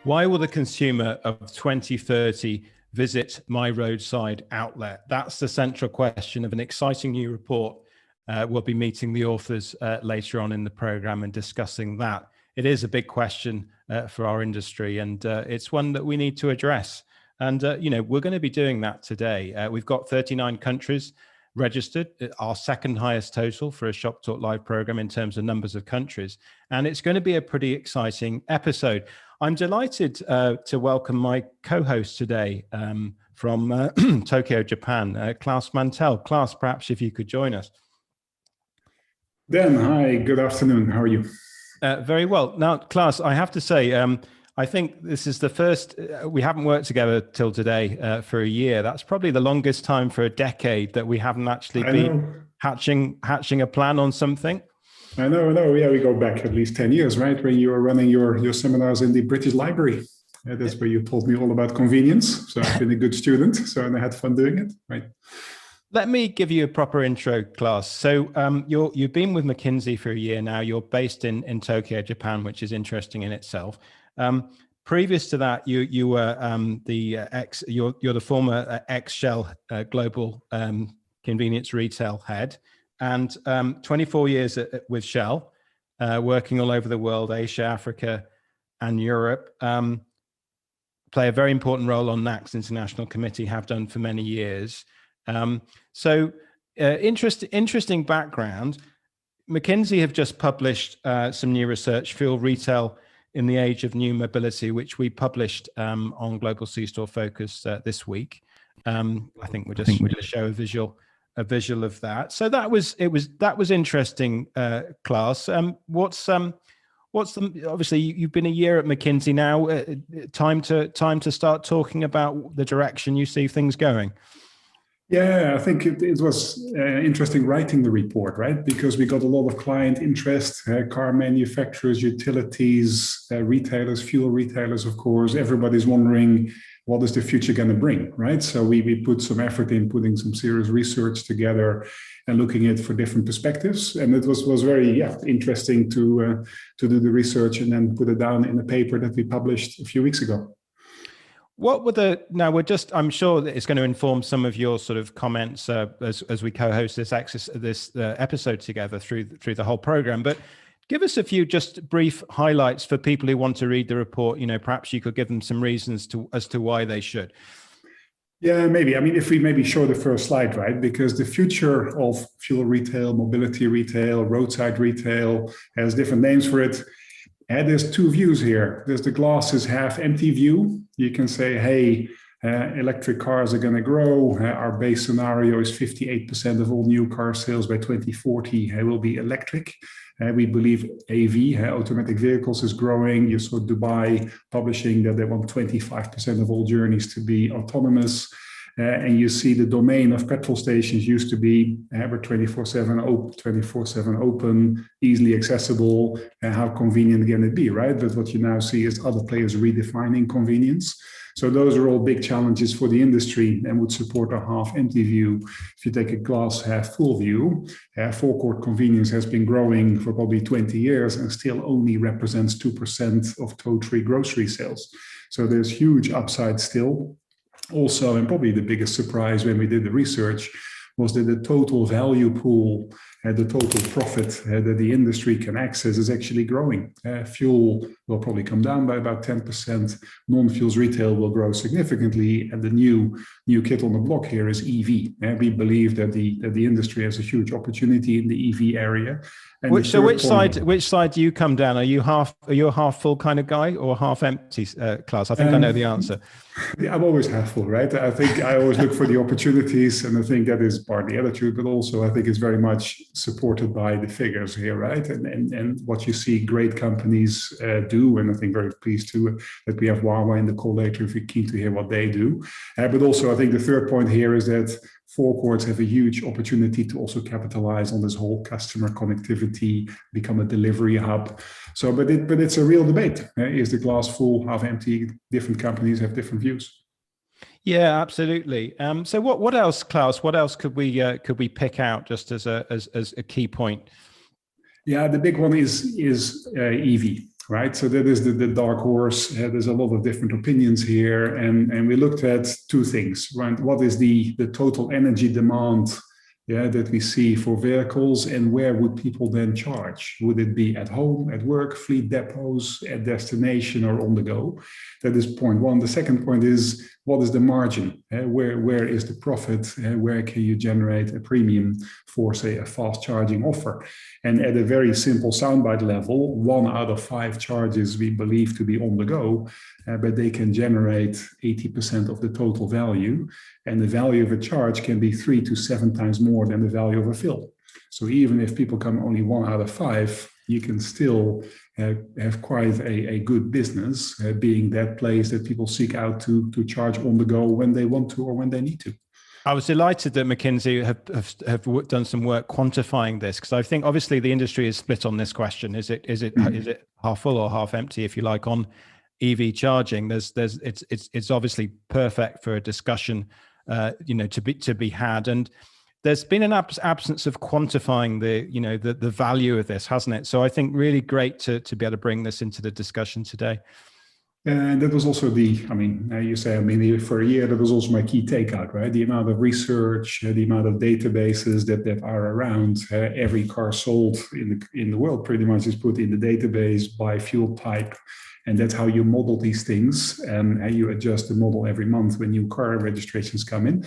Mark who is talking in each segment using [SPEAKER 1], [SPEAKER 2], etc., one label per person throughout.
[SPEAKER 1] Why will the consumer of 2030 visit my roadside outlet? That's the central question of an exciting new report. We'll be meeting the authors later on in the program and discussing that. It is a big question for our industry, and it's one that we need to address. And, we're going to be doing that today. We've got 39 countries registered, our second highest total for a Shop Talk Live program in terms of numbers of countries. And it's going to be a pretty exciting episode. I'm delighted to welcome my co-host today from Tokyo, Japan, Klaas Mantel. Klaas, perhaps if you could join us.
[SPEAKER 2] Dan, hi, good afternoon. How are you?
[SPEAKER 1] Very well. Now, Klaas, I have to say, I think this is the first, we haven't worked together till today for a year. That's probably the longest time for a decade that we haven't actually been hatching a plan on something.
[SPEAKER 2] I know. Yeah, we go back at least 10 years, right? When you were running your seminars in the British Library. That's where you told me all about convenience. So I've been a good student, so I had fun doing it, right?
[SPEAKER 1] Let me give you a proper intro, Klaas. So you've been with McKinsey for a year now. You're based in Tokyo, Japan, which is interesting in itself. Previous to that, you were you're the former ex-Shell global convenience retail head, and 24 years with Shell, working all over the world, Asia, Africa, and Europe. Play a very important role on NAC's International Committee, have done for many years. Interesting background. McKinsey have just published some new research, Fuel Retail in the Age of New Mobility, which we published on Global C-Store Focus this week. I think we're just going to show a visual of that. So that was interesting, Klaas. Obviously you've been a year at McKinsey now. Time to start talking about the direction you see things going.
[SPEAKER 2] Yeah, I think it was interesting writing the report, right? Because we got a lot of client interest, car manufacturers, utilities, retailers, fuel retailers, of course. Everybody's wondering, what is the future going to bring, right? So we put some effort in putting some serious research together and looking at it for different perspectives. And it was very interesting to do the research and then put it down in a paper that we published a few weeks ago.
[SPEAKER 1] What were I'm sure that it's going to inform some of your sort of comments as we co-host this episode together through the whole program. But give us a few just brief highlights for people who want to read the report. Perhaps you could give them some reasons as to why they should.
[SPEAKER 2] Yeah, maybe. I mean, if we maybe show the first slide, right? Because the future of fuel retail, mobility retail, roadside retail has different names for it. And there's two views here. There's the glass is half empty view. You can say, hey, electric cars are going to grow. Our base scenario is 58% of all new car sales by 2040 will be electric. We believe AV, automatic vehicles, is growing. You saw Dubai publishing that they want 25% of all journeys to be autonomous. And you see the domain of petrol stations used to be 24/7 open, easily accessible, and how convenient can it be, right? But what you now see is other players redefining convenience. So those are all big challenges for the industry and would support a half-empty view. If you take a glass half-full view, forecourt convenience has been growing for probably 20 years and still only represents 2% of total grocery sales. So there's huge upside still. Also, and probably the biggest surprise when we did the research was that the total value pool, the total profit that the industry can access is actually growing. Fuel will probably come down by about 10%. Non-fuels retail will grow significantly. And the new kid on the block here is EV. We believe that the industry has a huge opportunity in the EV area. And which
[SPEAKER 1] side do you come down? Are you a half full kind of guy or half empty, Klaas? I think I know the answer.
[SPEAKER 2] I'm always half full, right? I think I always look for the opportunities, and I think that is part of the attitude, but also I think it's very much supported by the figures here, right? And what you see great companies do, and I think very pleased to that we have Wawa in the call later if you're keen to hear what they do. But also I think the third point here is that forecourts have a huge opportunity to also capitalize on this whole customer connectivity, become a delivery hub. So, but it's a real debate. Is the glass full, half empty? Different companies have different views.
[SPEAKER 1] Yeah, absolutely. So what else, Klaas? What else could we pick out just as a key point?
[SPEAKER 2] Yeah, the big one is EV. right? So that is the dark horse. There's a lot of different opinions here. And we looked at two things, right? What is the total energy demand that we see for vehicles, and where would people then charge? Would it be at home, at work, fleet depots, at destination, or on the go? That is point one. The second point is, what is the margin? Where is the profit? Where can you generate a premium for, say, a fast charging offer? And at a very simple soundbite level, 1 out of 5 charges we believe to be on the go, but they can generate 80% of the total value. And the value of a charge can be 3 to 7 times more than the value of a fill. So even if people come only 1 out of 5, you can still have quite a good business, being that place that people seek out to charge on the go when they want to or when they need to.
[SPEAKER 1] I was delighted that McKinsey have done some work quantifying this, because I think obviously the industry is split on this question. Is it half full or half empty, if you like, on EV charging? It's obviously perfect for a discussion, to be had, and there's been an absence of quantifying the value of this, hasn't it? So I think really great to be able to bring this into the discussion today.
[SPEAKER 2] And that was also for a year, that was also my key takeout, right? The amount of research, the amount of databases that are around. Every car sold in the world pretty much is put in the database by fuel type. And that's how you model these things. And you adjust the model every month when new car registrations come in.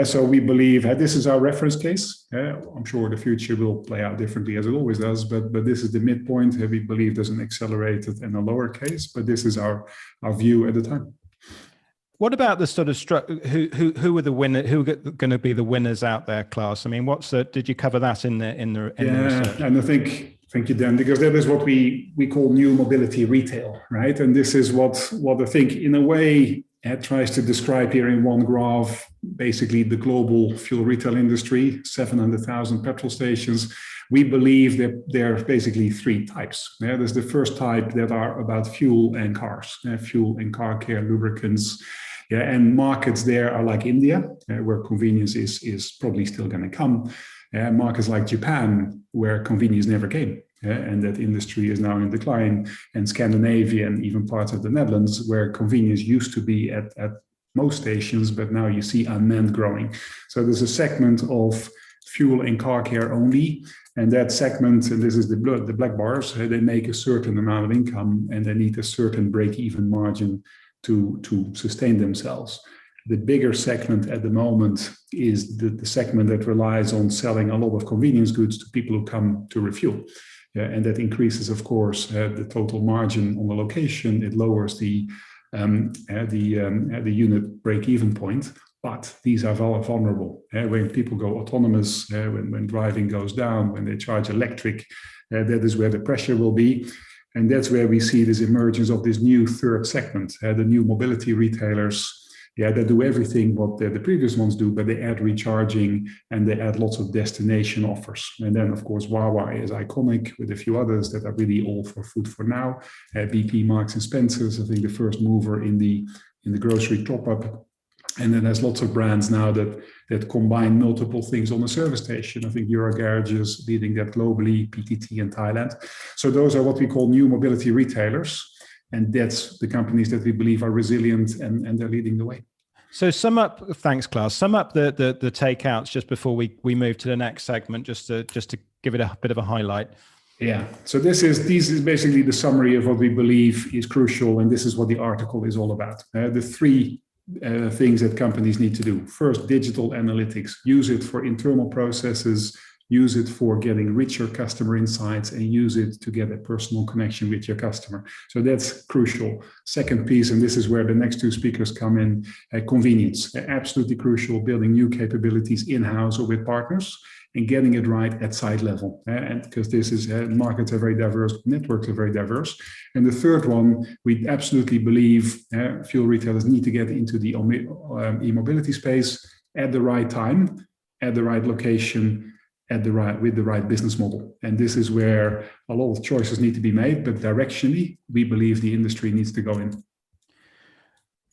[SPEAKER 2] So we believe this is our reference case. I'm sure the future will play out differently, as it always does. But this is the midpoint. We believe there's an accelerated and a lower case. But this is our view at the time.
[SPEAKER 1] What about the sort of who are the winner? Who are going to be the winners out there, Klaas? I mean, did you cover that in the research?
[SPEAKER 2] And I think. Thank you, Dan, because that is what we call new mobility retail, right? And this is what I think, in a way, tries to describe here in one graph, basically the global fuel retail industry, 700,000 petrol stations. We believe that there are basically 3 types. There's the first type that are about fuel and cars, fuel and car care, lubricants. And markets there are like India, where convenience is probably still going to come. Markets like Japan, where convenience never came, and that industry is now in decline, and Scandinavia and even parts of the Netherlands, where convenience used to be at most stations, but now you see unmanned growing. So there's a segment of fuel and car care only, and that segment, and this is the black bars, they make a certain amount of income, and they need a certain break-even margin to sustain themselves. The bigger segment at the moment is the segment that relies on selling a lot of convenience goods to people who come to refuel. And that increases, of course, the total margin on the location. It lowers the unit break-even point. But these are vulnerable. When people go autonomous, when driving goes down, when they charge electric, that is where the pressure will be. And that's where we see this emergence of this new third segment, the new mobility retailers. They do everything what the previous ones do, but they add recharging and they add lots of destination offers. And then, of course, Wawa is iconic, with a few others that are really all for food for now. BP, Marks and Spencer's, I think the first mover in the grocery top-up. And then there's lots of brands now that combine multiple things on a service station. I think Eurogarage is leading that globally, PTT in Thailand. So those are what we call new mobility retailers. And that's the companies that we believe are resilient and they're leading the way.
[SPEAKER 1] So thanks, Klaas. Sum up the takeouts just before we move to the next segment, just to give it a bit of a highlight.
[SPEAKER 2] Yeah. So this is basically the summary of what we believe is crucial, and this is what the article is all about. The 3 things that companies need to do. First, digital analytics. Use it for internal processes. Use it for getting richer customer insights, and use it to get a personal connection with your customer. So that's crucial. Second piece, and this is where the next 2 speakers come in, convenience. Absolutely crucial, building new capabilities in-house or with partners, and getting it right at site level. And because this is, markets are very diverse, networks are very diverse. And the third one, we absolutely believe fuel retailers need to get into the e-mobility space at the right time, at the right location, with the right business model. And this is where a lot of choices need to be made, but directionally, we believe the industry needs to go in.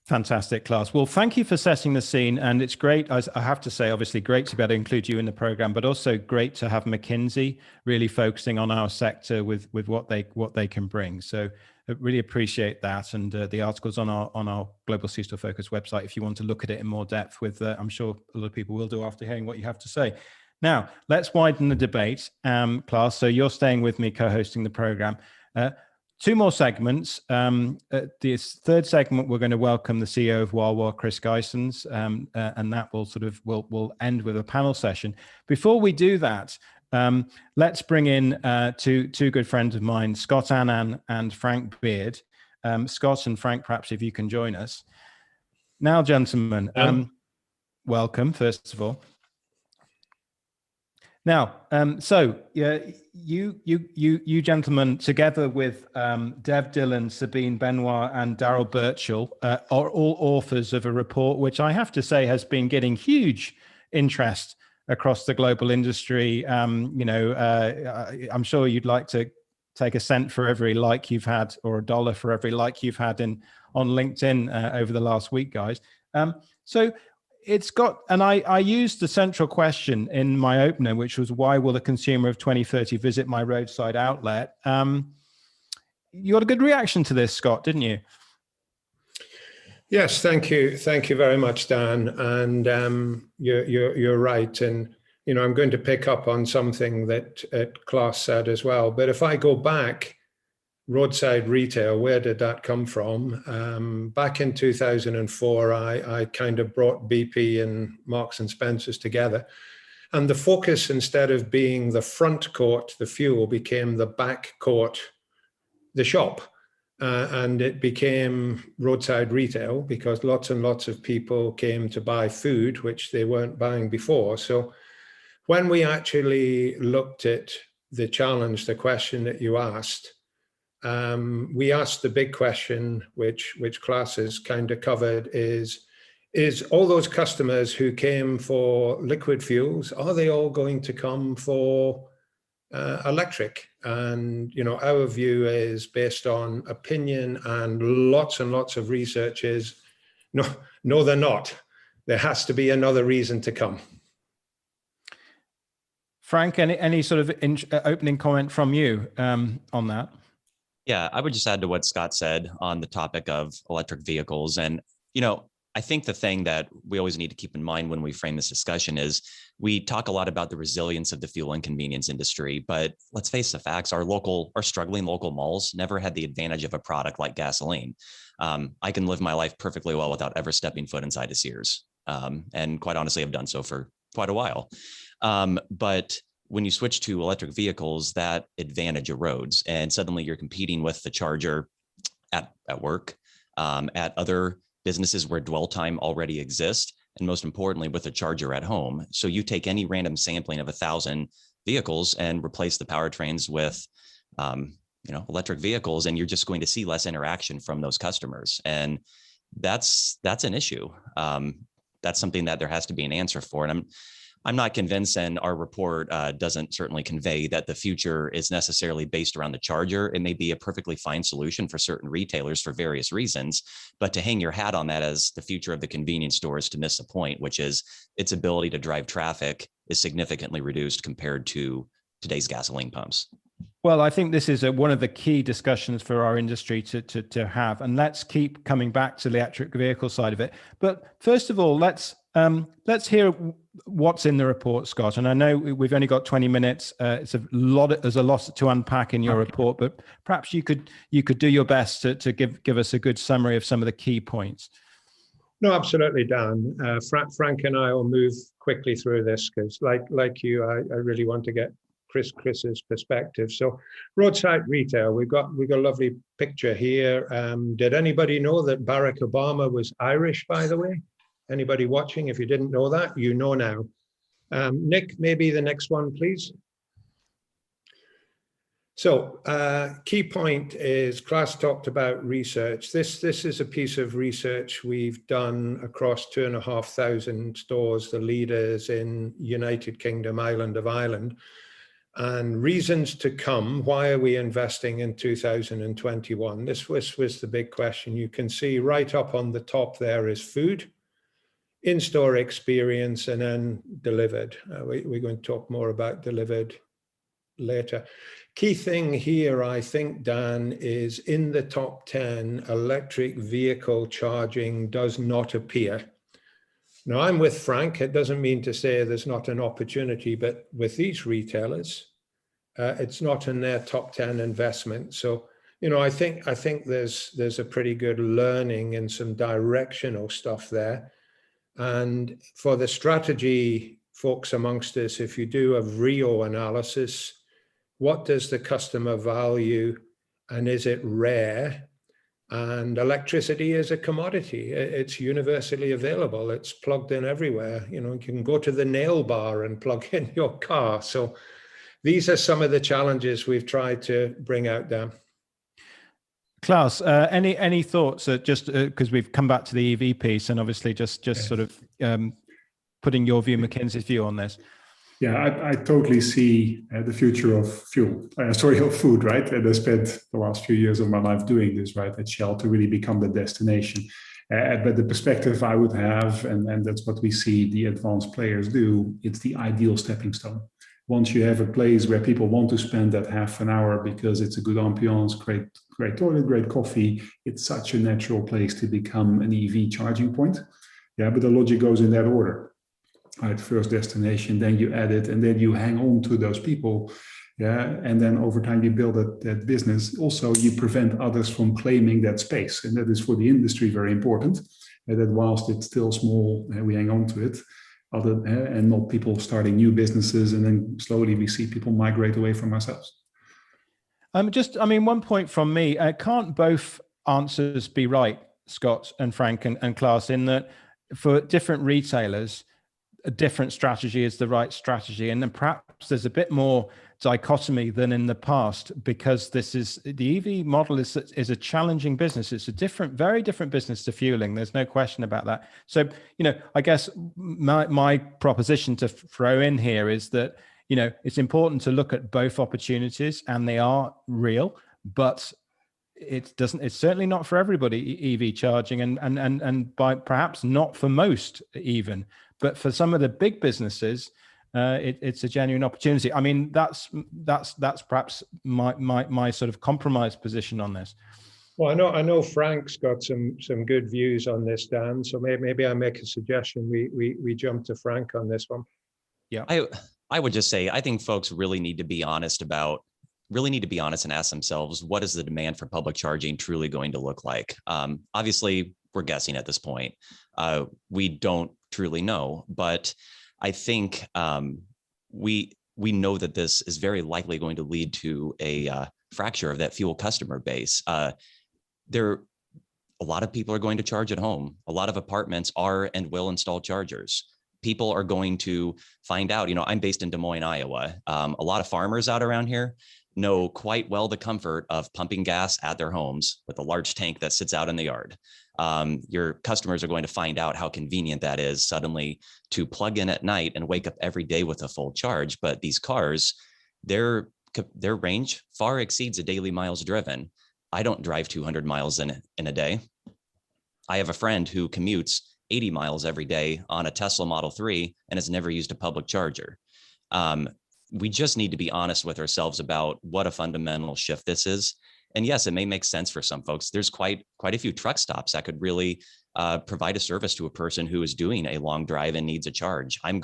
[SPEAKER 1] Fantastic, Klaas. Well, thank you for setting the scene. And it's great, as I have to say, obviously great to be able to include you in the program, but also great to have McKinsey really focusing on our sector with what they can bring. So I really appreciate that. And the article's on our Global C-Store Focus website if you want to look at it in more depth with, I'm sure a lot of people will do after hearing what you have to say. Now, let's widen the debate, Klaas. So you're staying with me co-hosting the program. Two more segments. This third segment, we're going to welcome the CEO of Wawa, Chris Gheysens, and that will will end with a panel session. Before we do that, let's bring in two good friends of mine, Scott Annan and Frank Beard. Scott and Frank, perhaps if you can join us. Now, gentlemen, welcome, first of all. Now, you gentlemen, together with Dev Dillon, Sabine Benoit, and Daryl Birchall, are all authors of a report which I have to say has been getting huge interest across the global industry. I'm sure you'd like to take a cent for every like you've had, or a dollar for every like you've had on LinkedIn over the last week, guys. It's got, and I used the central question in my opener, which was, why will the consumer of 2030 visit my roadside outlet? You got a good reaction to this, Scott, didn't you?
[SPEAKER 3] Yes, thank you. Thank you very much, Dan. And you're right. And, I'm going to pick up on something that Klaas said as well. But if I go back, roadside retail, where did that come from? Back in 2004, I kind of brought BP and Marks and Spencer's together. And the focus, instead of being the front court, the fuel, became the back court, the shop. And it became roadside retail because lots and lots of people came to buy food, which they weren't buying before. So when we actually looked at the challenge, the question that you asked, we asked the big question, which Klaas has kind of covered, is all those customers who came for liquid fuels, are they all going to come for electric? And, our view is, based on opinion and lots of research, is no, they're not. There has to be another reason to come.
[SPEAKER 1] Frank, any sort of opening comment from you on that?
[SPEAKER 4] Yeah, I would just add to what Scott said on the topic of electric vehicles. And, I think the thing that we always need to keep in mind when we frame this discussion is we talk a lot about the resilience of the fuel and convenience industry, but let's face the facts, our struggling local malls never had the advantage of a product like gasoline. I can live my life perfectly well without ever stepping foot inside a Sears. And quite honestly, I've done so for quite a while. But when you switch to electric vehicles, that advantage erodes, and suddenly you're competing with the charger at work, at other businesses where dwell time already exists, and most importantly, with a charger at home. So you take any random sampling of 1,000 vehicles and replace the powertrains with, electric vehicles, and you're just going to see less interaction from those customers, and that's an issue. That's something that there has to be an answer for, and I'm not convinced, and our report doesn't certainly convey that the future is necessarily based around the charger. It may be a perfectly fine solution for certain retailers for various reasons, but to hang your hat on that as the future of the convenience store is to miss the point, which is its ability to drive traffic is significantly reduced compared to today's gasoline pumps.
[SPEAKER 1] Well, I think this is one of the key discussions for our industry to have, and let's keep coming back to the electric vehicle side of it. But first of all, let's hear what's in the report, Scott. And I know we've only got 20 minutes. There's a lot to unpack in your report, but perhaps you could do your best to give us a good summary of some of the key points.
[SPEAKER 3] No, absolutely, Dan. Frank and I will move quickly through this because, like you, I really want to get Chris's perspective. So, roadside retail. We've got a lovely picture here. Did anybody know that Barack Obama was Irish, by the way? Anybody watching? If you didn't know that, you know now. Nick, maybe the next one, please. So, key point is, Klaas talked about research. This is a piece of research we've done across 2,500 stores, the leaders in United Kingdom, island of Ireland. and reasons to come. Why are we investing in 2021? This was the big question. You can see right up on the top there is food, in-store experience, and then delivered. We're going to talk more about delivered later. Key thing here, I think, Dan, is in the top 10, electric vehicle charging does not appear. Now, I'm with Frank. It doesn't mean to say there's not an opportunity, but with these retailers, it's not in their top 10 investment. So, I think there's a pretty good learning and some directional stuff there. And for the strategy folks amongst us, if you do a RIO analysis, what does the customer value, and is it rare? And electricity is a commodity. It's universally available. It's plugged in everywhere. You can go to the nail bar and plug in your car. So these are some of the challenges we've tried to bring out, Dan.
[SPEAKER 1] Klaas, any thoughts? Just because we've come back to the EV piece, and obviously just sort of putting your view, McKinsey's view on this.
[SPEAKER 2] Yeah, I totally see the future of of food, right? And I spent the last few years of my life doing this, right, at Shell to really become the destination. But the perspective I would have, and that's what we see the advanced players do, it's the ideal stepping stone. Once you have a place where people want to spend that half an hour because it's a good ambiance, great toilet, great coffee, it's such a natural place to become an EV charging point. Yeah, but the logic goes in that order. Right, first destination, then you add it, and then you hang on to those people. Yeah, and then over time you build that business. Also, you prevent others from claiming that space, and that is for the industry very important. That whilst it's still small, we hang on to it, and not people starting new businesses, and then slowly we see people migrate away from ourselves.
[SPEAKER 1] One point from me: can't both answers be right, Scott and Frank and Klaas, in that for different retailers, a different strategy is the right strategy, and then perhaps there's a bit more dichotomy than in the past, because the EV model is a challenging business. It's a very different business to fueling. There's no question about that. So, I guess my proposition to throw in here is that, it's important to look at both opportunities, and they are real, but it's certainly not for everybody, EV charging, and by perhaps not for most even. But for some of the big businesses, it's a genuine opportunity. I mean, that's perhaps my sort of compromise position on this.
[SPEAKER 3] Well, I know Frank's got some good views on this, Dan. So maybe I make a suggestion. We jump to Frank on this one.
[SPEAKER 4] Yeah, I would just say I think folks really need to be honest and ask themselves, what is the demand for public charging truly going to look like? Obviously, we're guessing at this point. We don't truly know, but I think we know that this is very likely going to lead to a fracture of that fuel customer base. A lot of people are going to charge at home. A lot of apartments are and will install chargers. People are going to find out, I'm based in Des Moines, Iowa. A lot of farmers out around here know quite well the comfort of pumping gas at their homes with a large tank that sits out in the yard. Your customers are going to find out how convenient that is suddenly to plug in at night and wake up every day with a full charge. But these cars, their range far exceeds a daily miles driven. I don't drive 200 miles in a day. I have a friend who commutes 80 miles every day on a Tesla Model 3 and has never used a public charger. We just need to be honest with ourselves about what a fundamental shift this is. And yes, it may make sense for some folks. There's quite a few truck stops that could really provide a service to a person who is doing a long drive and needs a charge. I'm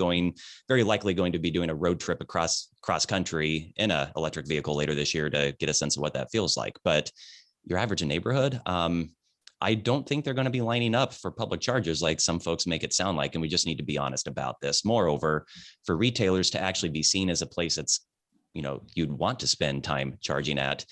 [SPEAKER 4] very likely going to be doing a road trip across country in an electric vehicle later this year to get a sense of what that feels like. But your average neighborhood, I don't think they're going to be lining up for public chargers like some folks make it sound like, and we just need to be honest about this. Moreover, for retailers to actually be seen as a place that's, you'd want to spend time charging at,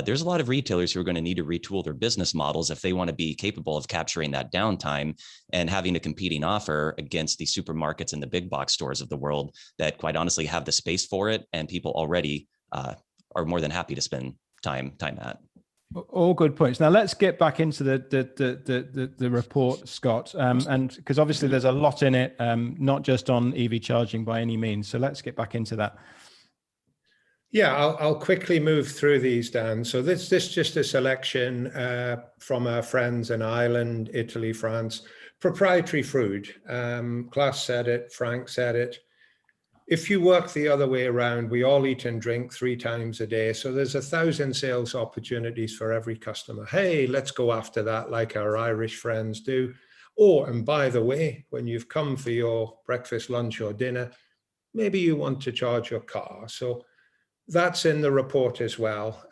[SPEAKER 4] there's a lot of retailers who are going to need to retool their business models if they want to be capable of capturing that downtime and having a competing offer against the supermarkets and the big box stores of the world that quite honestly have the space for it, and people already are more than happy to spend time at.
[SPEAKER 1] All good points. Now let's get back into the report, Scott, and because obviously there's a lot in it, not just on EV charging by any means. So let's get back into that.
[SPEAKER 3] Yeah, I'll quickly move through these, Dan. So this just a selection from our friends in Ireland, Italy, France. Proprietary food. Klaas said it, Frank said it. If you work the other way around, we all eat and drink 3 times a day. So there's 1,000 sales opportunities for every customer. Hey, let's go after that like our Irish friends do. Oh, and by the way, when you've come for your breakfast, lunch, or dinner, maybe you want to charge your car. So that's in the report as well.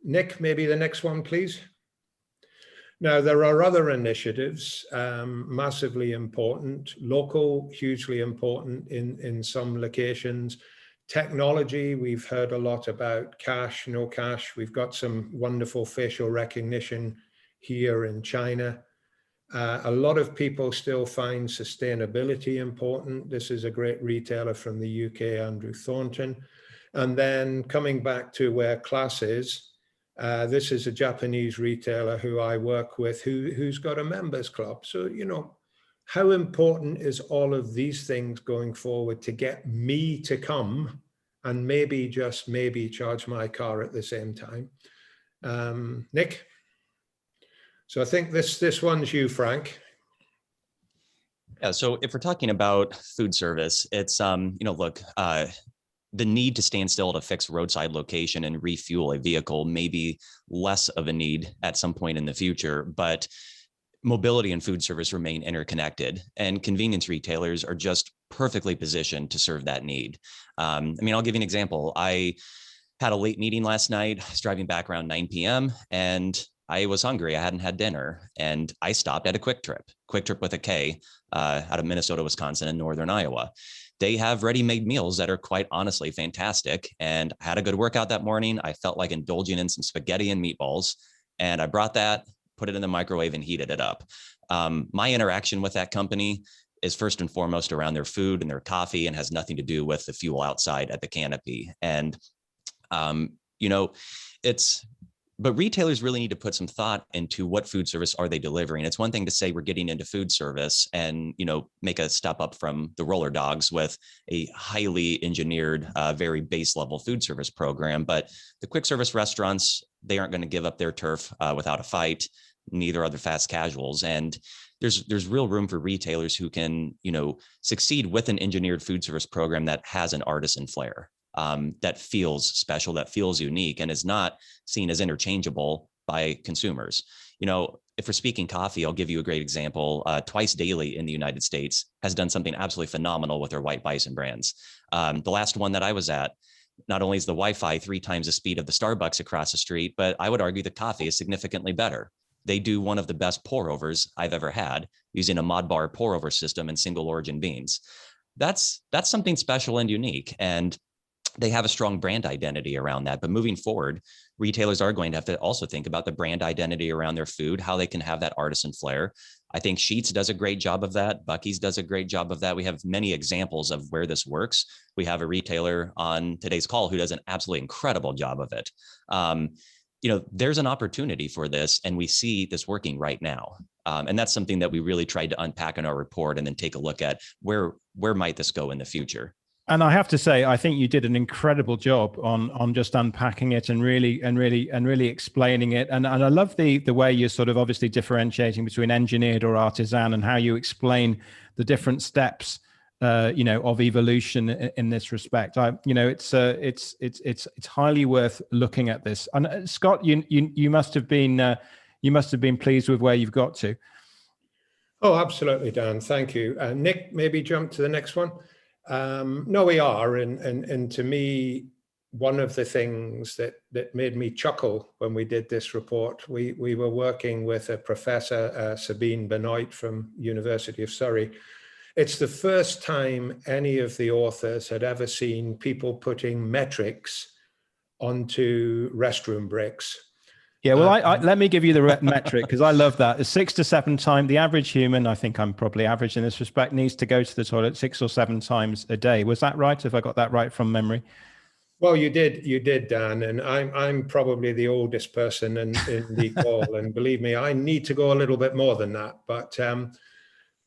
[SPEAKER 3] Nick, maybe the next one, please. Now, there are other initiatives, massively important, local, hugely important in some locations. Technology, we've heard a lot about cash, no cash. We've got some wonderful facial recognition here in China. A lot of people still find sustainability important. This is a great retailer from the UK, Andrew Thornton. And then coming back to where Klaas is, this is a Japanese retailer who I work with who's got a members club. So, you know, how important is all of these things going forward to get me to come and maybe, just maybe, charge my car at the same time? Nick? So I think this one's you, Frank.
[SPEAKER 4] Yeah, so if we're talking about food service, it's, you know, look, the need to stand still at a fixed roadside location and refuel a vehicle may be less of a need at some point in the future, but mobility and food service remain interconnected, and convenience retailers are just perfectly positioned to serve that need. I mean, I'll give you an example. I had a late meeting last night. I was driving back around 9 p.m. and I was hungry. I hadn't had dinner, and I stopped at a Quick Trip with a K, out of Minnesota, Wisconsin, and northern Iowa. They have ready-made meals that are quite honestly fantastic. And I had a good workout that morning. I felt like indulging in some spaghetti and meatballs. And I brought that, put it in the microwave, and heated it up. My interaction with that company is first and foremost around their food and their coffee, and has nothing to do with the fuel outside at the canopy. And, you know, but retailers really need to put some thought into what food service are they delivering. It's one thing to say we're getting into food service and, you know, make a step up from the roller dogs with a highly engineered, very base level food service program. But the quick service restaurants, they aren't going to give up their turf without a fight. Neither are the fast casuals. And there's real room for retailers who can, you know, succeed with an engineered food service program that has an artisan flair. That feels special, that feels unique, and is not seen as interchangeable by consumers. You know, if we're speaking coffee, I'll give you a great example. Twice Daily in the United States has done something absolutely phenomenal with their White Bison brands. The last one that I was at, not only is the Wi-Fi 3 times the speed of the Starbucks across the street, but I would argue the coffee is significantly better. They do one of the best pour-overs I've ever had using a mod bar pour-over system and single origin beans. That's something special and unique. And they have a strong brand identity around that. But moving forward, retailers are going to have to also think about the brand identity around their food, how they can have that artisan flair. I think Sheetz does a great job of that. Buc-ee's does a great job of that. We have many examples of where this works. We have a retailer on today's call who does an absolutely incredible job of it. You know, there's an opportunity for this, and we see this working right now. And that's something that we really tried to unpack in our report and then take a look at where might this go in the future.
[SPEAKER 1] And I have to say, I think you did an incredible job on just unpacking it and really explaining it. And I love the way you're sort of obviously differentiating between engineered or artisan, and how you explain the different steps, you know, of evolution in this respect. It's highly worth looking at this. And Scott, you must have been pleased with where you've got to.
[SPEAKER 3] Oh, absolutely, Dan. Thank you. Nick, maybe jump to the next one. No, we are. And to me, one of the things that made me chuckle when we did this report, we were working with a professor, Sabine Benoit from University of Surrey. It's the first time any of the authors had ever seen people putting metrics onto restroom bricks.
[SPEAKER 1] Yeah, well, let me give you the metric, because I love that. It's 6 to 7 times. The average human, I think I'm probably average in this respect, needs to go to the toilet 6 or 7 times a day. Was that right? Have I got that right from memory?
[SPEAKER 3] Well, you did, Dan. And I'm probably the oldest person in the call. And believe me, I need to go a little bit more than that. But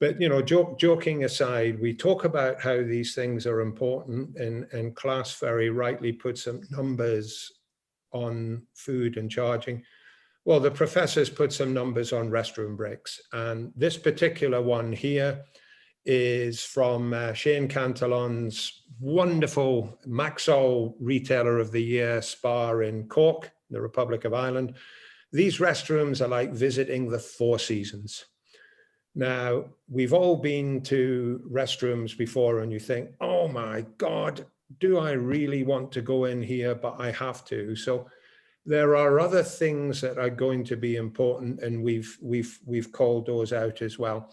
[SPEAKER 3] But, you know, joking aside, we talk about how these things are important, and Klaas very rightly put some numbers on food and charging. Well, the professors put some numbers on restroom breaks. And this particular one here is from Shane Cantillon's wonderful Maxol Retailer of the Year spa in Cork, the Republic of Ireland. These restrooms are like visiting the Four Seasons. Now, we've all been to restrooms before and you think, oh my God, do I really want to go in here? But I have to. So there are other things that are going to be important, and we've called those out as well.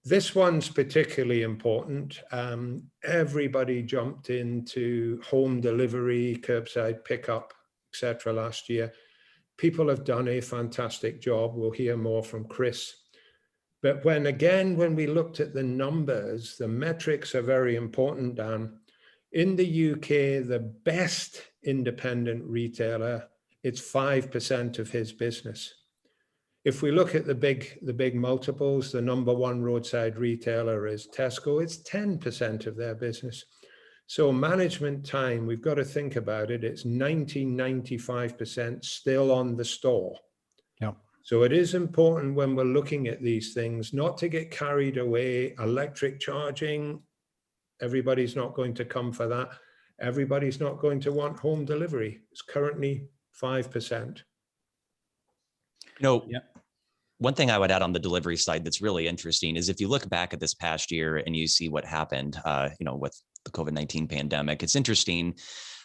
[SPEAKER 3] This one's particularly important. Everybody jumped into home delivery, curbside pickup, etc. last year. People have done a fantastic job. We'll hear more from Chris. But when we looked at the numbers, the metrics are very important, Dan. In the UK, the best independent retailer, it's 5% of his business. If we look at the big multiples, the number one roadside retailer is Tesco, it's 10% of their business. So management time, we've got to think about it, it's 95% still on the store.
[SPEAKER 1] Yeah.
[SPEAKER 3] So it is important when we're looking at these things not to get carried away. Electric charging, everybody's not going to come for that. Everybody's not going to want home delivery. It's currently 5%.
[SPEAKER 4] Yeah. One thing I would add on the delivery side that's really interesting is if you look back at this past year and you see what happened, with the COVID-19 pandemic, it's interesting.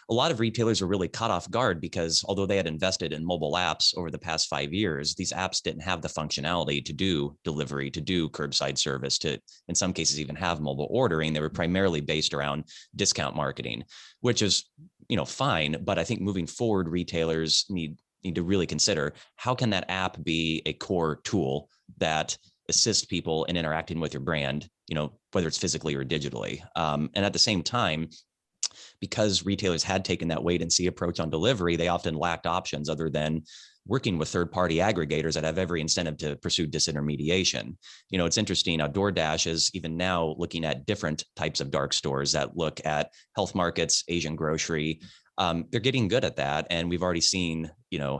[SPEAKER 4] A lot of retailers were really caught off guard because although they had invested in mobile apps over the past 5 years, these apps didn't have the functionality to do delivery, to do curbside service, to, in some cases, even have mobile ordering. They were primarily based around discount marketing, which is, fine. But I think moving forward, retailers need to really consider how can that app be a core tool that assists people in interacting with your brand, whether it's physically or digitally. And at the same time, because retailers had taken that wait and see approach on delivery, they often lacked options other than working with third-party aggregators that have every incentive to pursue disintermediation. It's interesting. DoorDash is even now looking at different types of dark stores that look at health markets, Asian grocery. They're getting good at that. And we've already seen,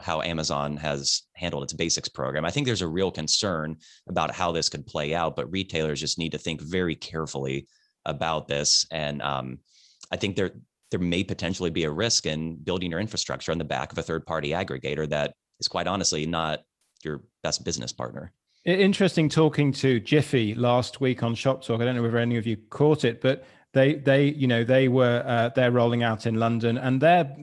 [SPEAKER 4] how Amazon has handled its basics program. I think there's a real concern about how this could play out, but retailers just need to think very carefully about this. And I think there may potentially be a risk in building your infrastructure on the back of a third-party aggregator that is quite honestly not your best business partner.
[SPEAKER 1] Interesting talking to Jiffy last week on Shop Talk. I don't know whether any of you caught it, but they're rolling out in London, and they're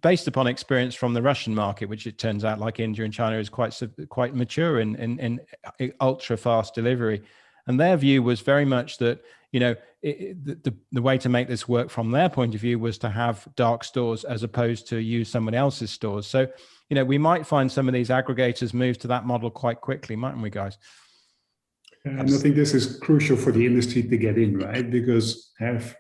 [SPEAKER 1] based upon experience from the Russian market, which it turns out, like India and China, is quite mature in ultra fast delivery. And their view was very much that, the way to make this work from their point of view was to have dark stores as opposed to use someone else's stores. So, we might find some of these aggregators move to that model quite quickly, mightn't we, guys?
[SPEAKER 2] And I think this is crucial for the industry to get in, right? Because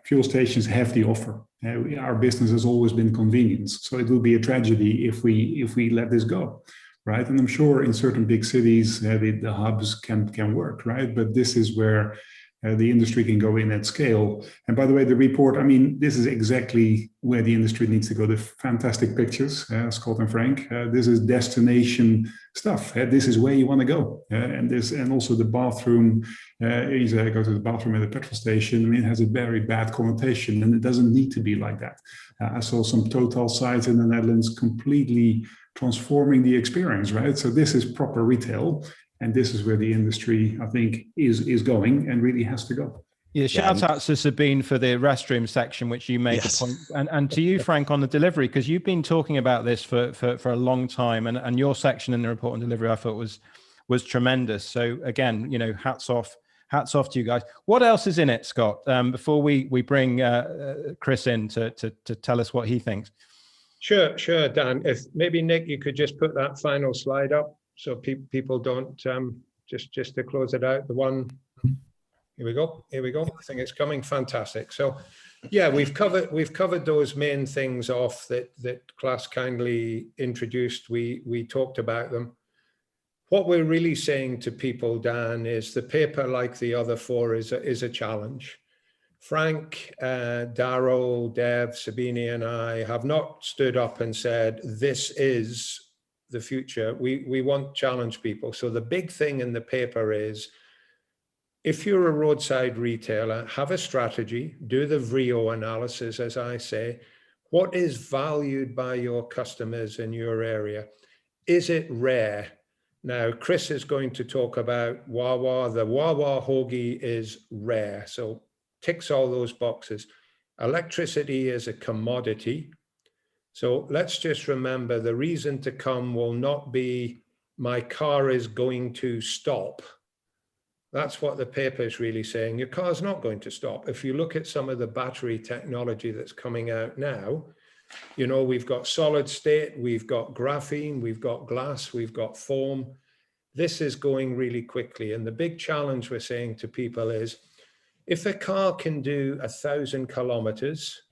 [SPEAKER 2] fuel stations have the offer. Our business has always been convenience. So it will be a tragedy if we let this go, right? And I'm sure in certain big cities, the hubs can work, right? But this is where the industry can go in at scale. And by the way, the report, this is exactly where the industry needs to go. The fantastic pictures, Scott and Frank. This is destination stuff. This is where you want to go. And also the bathroom. You go to the bathroom at a petrol station. It has a very bad connotation, and it doesn't need to be like that. I saw some Total sites in the Netherlands completely transforming the experience, right? So this is proper retail. And this is where the industry, I think, is going and really has to go.
[SPEAKER 1] Yeah, shout out to Sabine for the restroom section, which you made the point. And to you, Frank, on the delivery, because you've been talking about this for a long time. And your section in the report on delivery, I thought was tremendous. So again, hats off to you guys. What else is in it, Scott, before we bring Chris in to tell us what he thinks?
[SPEAKER 3] Sure, Dan. If maybe, Nick, you could just put that final slide up. So people don't just to close it out. The one, here we go. I think it's coming. Fantastic. So, yeah, we've covered those main things off that Klaas kindly introduced. We talked about them. what we're really saying to people, Dan, is the paper, like the other four, is a challenge. Frank, Daryl, Dev, Sabine, and I have not stood up and said, this is the future. We want to challenge people. So the big thing in the paper is, if you're a roadside retailer, have a strategy, do the VRIO analysis, as I say. What is valued by your customers in your area? Is it rare? Now, Chris is going to talk about Wawa. The Wawa hoagie is rare, so ticks all those boxes. Electricity is a commodity. So let's just remember, the reason to come will not be my car is going to stop. That's what the paper is really saying. Your car's not going to stop. If you look at some of the battery technology that's coming out now, you know, we've got solid state, we've got graphene, we've got glass, we've got foam. This is going really quickly. And the big challenge we're saying to people is, if a car can do 1,000 kilometers,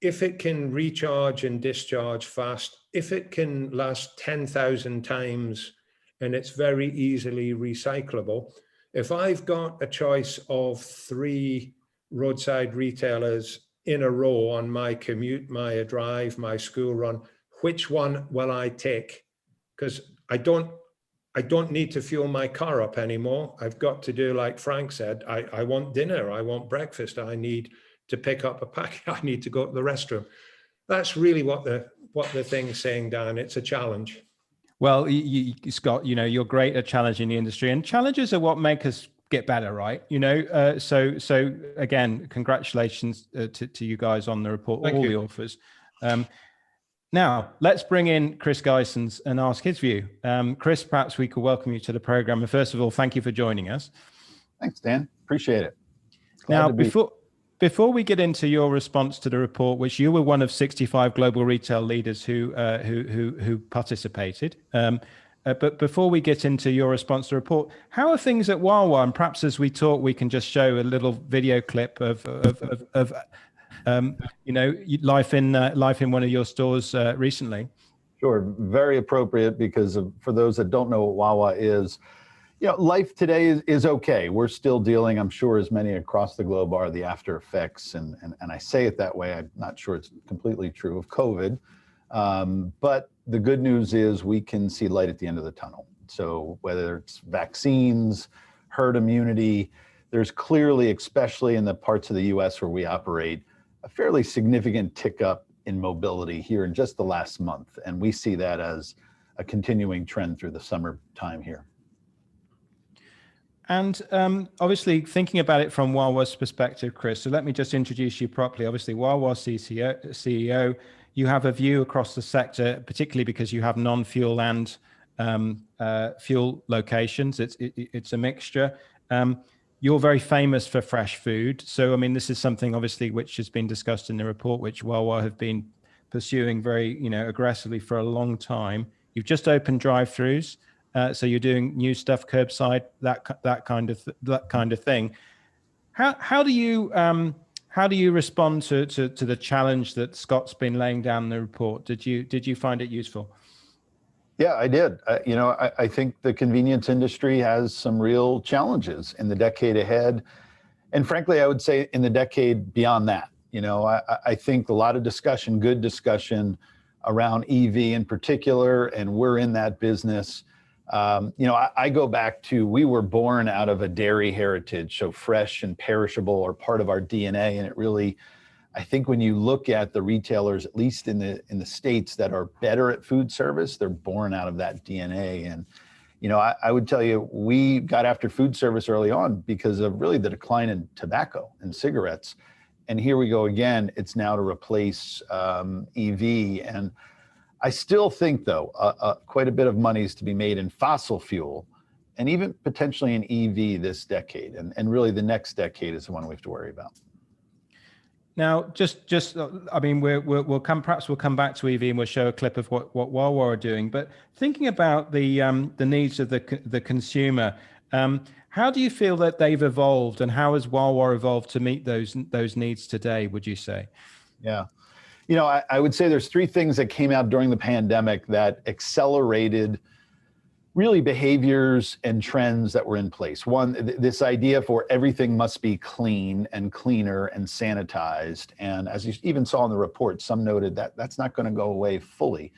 [SPEAKER 3] if it can recharge and discharge fast, if it can last 10,000 times, and it's very easily recyclable. If I've got a choice of 3 roadside retailers in a row on my commute, my drive, my school run, which one will I take? Because I don't need to fuel my car up anymore. I've got to do like Frank said, I want dinner, I want breakfast, I need to pick up a packet, I need to go to the restroom. That's really what the thing's saying, Dan. It's a challenge.
[SPEAKER 1] Well, Scott, you know, you're great at challenging the industry, and challenges are what make us get better, right? You know, so again, congratulations to you guys on the report, all the authors. Now, let's bring in Chris Gheysens and ask his view. Chris, perhaps we could welcome you to the program. And first of all, thank you for joining us.
[SPEAKER 5] Thanks, Dan. Appreciate it. Glad
[SPEAKER 1] now, before we get into your response to the report, which you were one of 65 global retail leaders who participated, but before we get into your response to the report, how are things at Wawa? And perhaps as we talk, we can just show a little video clip of you know, life in one of your stores recently.
[SPEAKER 5] Sure, very appropriate, because for those that don't know what Wawa is, you know, life today is okay. We're still dealing, I'm sure, as many across the globe are, the after effects, and I say it that way, I'm not sure it's completely true, of COVID. But the good news is we can see light at the end of the tunnel. So whether it's vaccines, herd immunity, there's clearly, especially in the parts of the US where we operate, a fairly significant tick up in mobility here in just the last month. And we see that as a continuing trend through the summertime here.
[SPEAKER 1] And obviously, thinking about it from Wawa's perspective, Chris, so let me just introduce you properly. Obviously, Wawa CEO, you have a view across the sector, particularly because you have non-fuel and fuel locations. It's a mixture. You're very famous for fresh food. So, I mean, this is something obviously which has been discussed in the report, which Wawa have been pursuing very, you know, aggressively for a long time. You've just opened drive-throughs. So you're doing new stuff, curbside, that kind of thing. How do you respond to the challenge that Scott's been laying down in the report? Did you find it useful?
[SPEAKER 5] Yeah, I did. You know, I think the convenience industry has some real challenges in the decade ahead, and frankly, I would say in the decade beyond that. You know, I think a lot of discussion, good discussion around EV in particular, and we're in that business. You know, I go back to, we were born out of a dairy heritage, so fresh and perishable are part of our DNA. And it really, I think when you look at the retailers, at least in the States that are better at food service, they're born out of that DNA. And, you know, I would tell you, we got after food service early on because of really the decline in tobacco and cigarettes. And here we go again, it's now to replace EV. And I still think, though, quite a bit of money is to be made in fossil fuel and even potentially in EV this decade. And really the next decade is the one we have to worry about.
[SPEAKER 1] Now, I mean, we'll come back to EV and we'll show a clip of what Wawa are doing. But thinking about the needs of the consumer, how do you feel that they've evolved, and how has Wawa evolved to meet those needs today, would you say?
[SPEAKER 5] Yeah. You know, I would say there's 3 things that came out during the pandemic that accelerated really behaviors and trends that were in place. One, this idea for everything must be clean and cleaner and sanitized. And as you even saw in the report, some noted that that's not going to go away fully.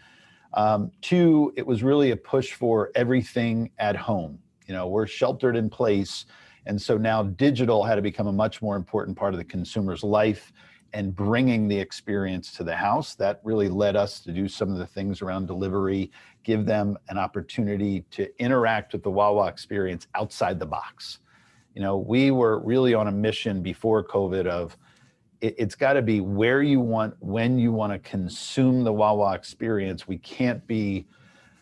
[SPEAKER 5] Two, it was really a push for everything at home. You know, we're sheltered in place. And so now digital had to become a much more important part of the consumer's life, and bringing the experience to the house. That really led us to do some of the things around delivery, give them an opportunity to interact with the Wawa experience outside the box. You know, we were really on a mission before COVID of it's got to be where you want, when you want to consume the Wawa experience. We can't be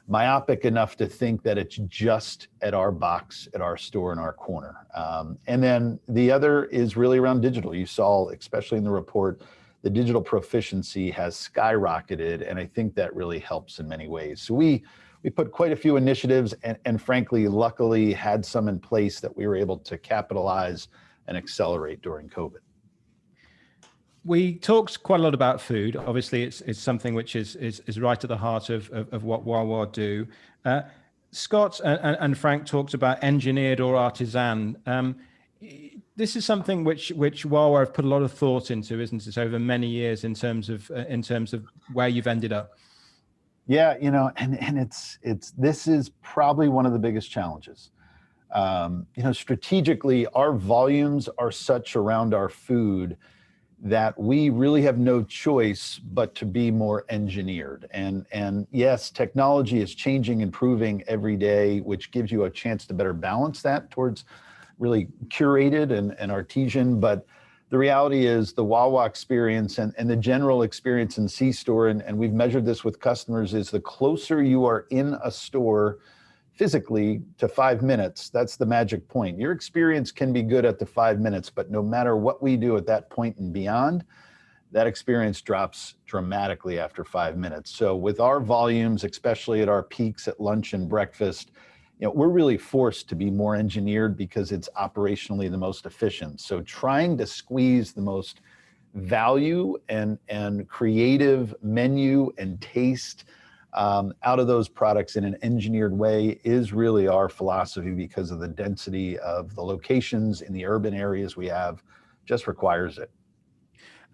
[SPEAKER 5] myopic enough to think that it's just at our box, at our store, in our corner. And then the other is really around digital. You saw, especially in the report, the digital proficiency has skyrocketed, and I think that really helps in many ways. So we put quite a few initiatives, and frankly, luckily had some in place that we were able to capitalize and accelerate during COVID.
[SPEAKER 1] We talked quite a lot about food. Obviously, it's something which is right at the heart of what Wawa do. Scott and Frank talked about engineered or artisan. This is something which Wawa have put a lot of thought into, isn't it, over many years in terms of where you've ended up.
[SPEAKER 5] Yeah, you know, and it's this is probably one of the biggest challenges. You know, strategically, our volumes are such around our food that we really have no choice but to be more engineered. And yes, technology is changing, improving every day, which gives you a chance to better balance that towards really curated and artisan. But the reality is the Wawa experience and the general experience in C-store, and we've measured this with customers, is the closer you are in a store physically to 5 minutes, that's the magic point. Your experience can be good at the 5 minutes, but no matter what we do at that point and beyond, that experience drops dramatically after 5 minutes. So with our volumes, especially at our peaks at lunch and breakfast, you know, we're really forced to be more engineered because it's operationally the most efficient. So trying to squeeze the most value and creative menu and taste out of those products in an engineered way is really our philosophy, because of the density of the locations in the urban areas we have just requires it.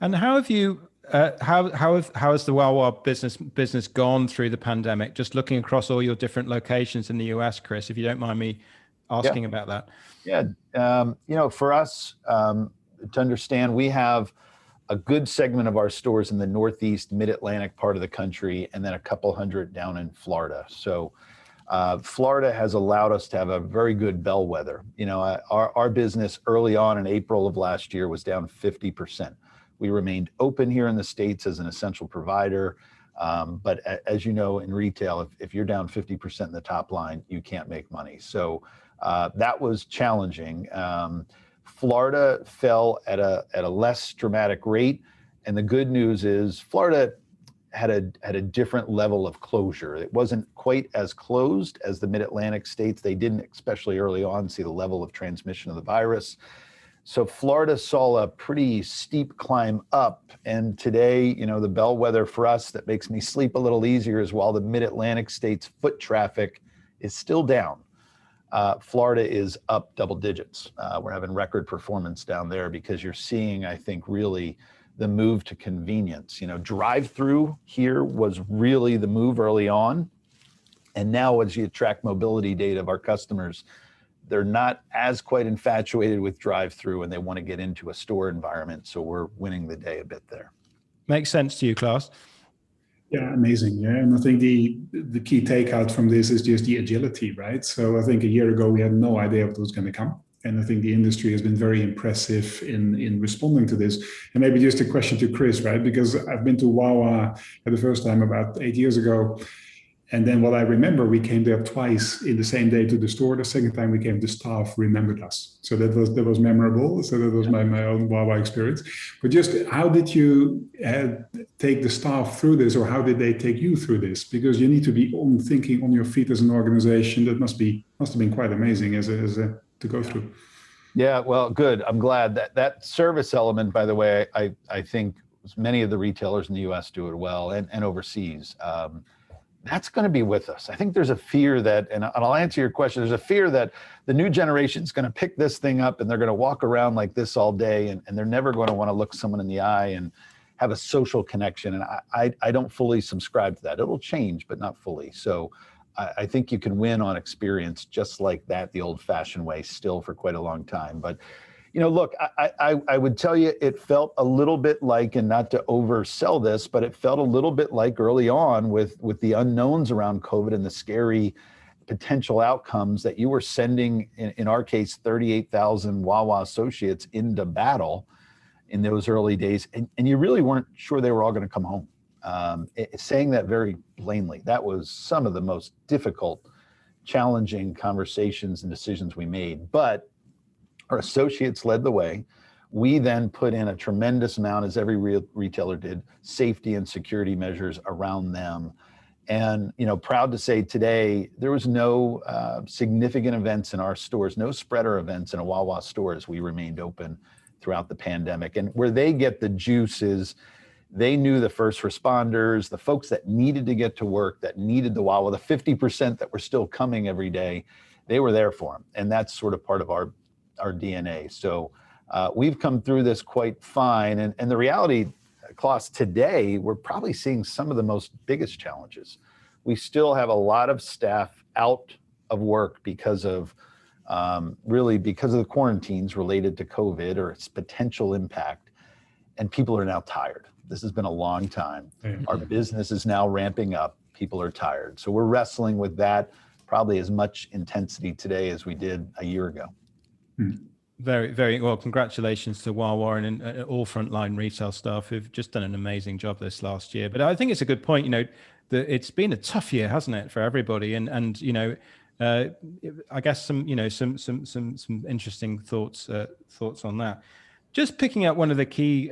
[SPEAKER 1] And how have you, how has the Wawa business gone through the pandemic? Just looking across all your different locations in the US, Chris, if you don't mind me asking about that.
[SPEAKER 5] Yeah, you know, for us to understand, we have a good segment of our stores in the Northeast, Mid-Atlantic part of the country, and then a couple hundred down in Florida. So Florida has allowed us to have a very good bellwether. You know, our business early on in April of last year was down 50%. We remained open here in the States as an essential provider. But as you know, in retail, if you're down 50% in the top line, you can't make money. So that was challenging. Florida fell at a less dramatic rate. And the good news is Florida had a different level of closure. It wasn't quite as closed as the Mid-Atlantic states. They didn't, especially early on, see the level of transmission of the virus. So Florida saw a pretty steep climb up. And today, you know, the bellwether for us that makes me sleep a little easier is while the Mid-Atlantic states foot traffic is still down, Florida is up double digits. We're having record performance down there because you're seeing, I think, really the move to convenience. You know, drive-through here was really the move early on. And now as you track mobility data of our customers, they're not as quite infatuated with drive-through and they want to get into a store environment. So we're winning the day a bit there.
[SPEAKER 1] Makes sense to you, Klaas?
[SPEAKER 2] Yeah, amazing. Yeah, and I think the key takeout from this is just the agility, right? So I think a year ago we had no idea what was going to come. And I think the industry has been very impressive in responding to this. And maybe just a question to Chris, right? Because I've been to Wawa for the first time about 8 years ago. And then what I remember, we came there twice in the same day to the store. The second time we came, the staff remembered us. So that was memorable. So that was my own Wawa experience. But just how did you take the staff through this, or how did they take you through this? Because you need to be thinking on your feet as an organization. That must have been quite amazing as to go through.
[SPEAKER 5] Yeah, well, good. I'm glad that service element, by the way, I think many of the retailers in the US do it well, and overseas. that's going to be with us. I think there's a fear that, and I'll answer your question, there's a fear that the new generation is going to pick this thing up and they're going to walk around like this all day, and they're never going to want to look someone in the eye and have a social connection. And I don't fully subscribe to that. It'll change, but not fully. So I think you can win on experience just like that, the old fashioned way, still for quite a long time. But look, I would tell you, it felt a little bit like, and not to oversell this, but it felt a little bit like early on with the unknowns around COVID and the scary potential outcomes that you were sending, in our case, 38,000 Wawa associates into battle in those early days. And you really weren't sure they were all going to come home. Saying that very plainly, that was some of the most difficult, challenging conversations and decisions we made. But our associates led the way. We then put in a tremendous amount, as every retailer did, safety and security measures around them. And, proud to say today, there was no significant events in our stores, no spreader events in a Wawa store as we remained open throughout the pandemic. And where they get the juice is they knew the first responders, the folks that needed to get to work, that needed the Wawa, the 50% that were still coming every day, they were there for them. And that's sort of part of our DNA. So we've come through this quite fine. And the reality, Klaas, today, we're probably seeing some of the most biggest challenges. We still have a lot of staff out of work because of the quarantines related to COVID or its potential impact. And people are now tired. This has been a long time. Our business is now ramping up. People are tired. So we're wrestling with that probably as much intensity today as we did a year ago.
[SPEAKER 1] Very, very well. Congratulations to Wawa and all frontline retail staff who've just done an amazing job this last year. But I think it's a good point, that it's been a tough year, hasn't it, for everybody? And I guess some interesting thoughts on that. Just picking up one of the key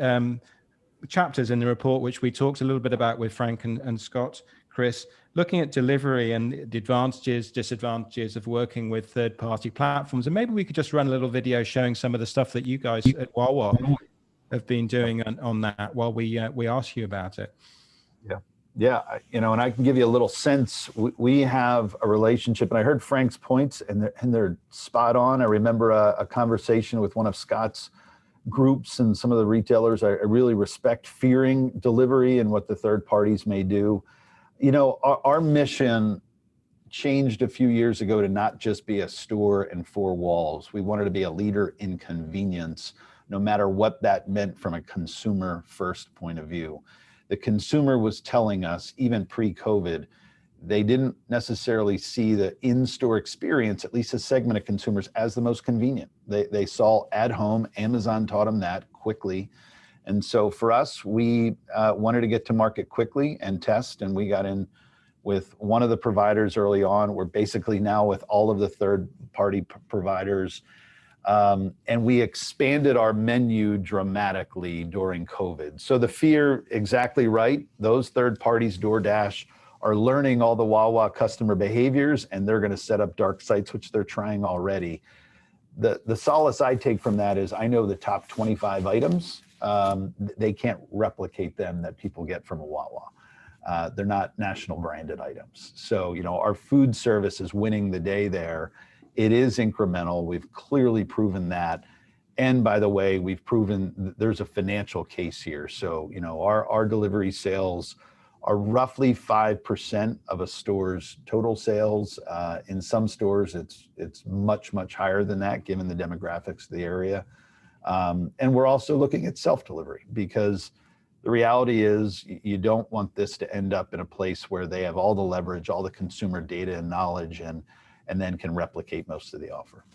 [SPEAKER 1] chapters in the report, which we talked a little bit about with Frank and Scott, Chris, looking at delivery and the advantages, disadvantages of working with third-party platforms. And maybe we could just run a little video showing some of the stuff that you guys at Wawa have been doing on that while we ask you about it.
[SPEAKER 5] Yeah, and I can give you a little sense. We have a relationship, and I heard Frank's points, and they're spot on. I remember a conversation with one of Scott's groups and some of the retailers I really respect, fearing delivery and what the third parties may do. Our mission changed a few years ago to not just be a store and four walls. We wanted to be a leader in convenience, no matter what that meant from a consumer first point of view. The consumer was telling us, even pre-COVID, they didn't necessarily see the in-store experience, at least a segment of consumers, as the most convenient. They saw at home. Amazon taught them that quickly. And so for us, we wanted to get to market quickly and test, and we got in with one of the providers early on. We're basically now with all of the third-party providers. And we expanded our menu dramatically during COVID. So the fear, exactly right, those third parties, DoorDash, are learning all the Wawa customer behaviors, and they're going to set up dark sites, which they're trying already. The solace I take from that is I know the top 25 items. They can't replicate them that people get from a Wawa. They're not national branded items. So, our food service is winning the day there. It is incremental. We've clearly proven that. And by the way, we've proven there's a financial case here. So, our delivery sales are roughly 5% of a store's total sales. In some stores, it's much, much higher than that, given the demographics of the area. And we're also looking at self-delivery, because the reality is you don't want this to end up in a place where they have all the leverage, all the consumer data and knowledge, and then can replicate most of the offer.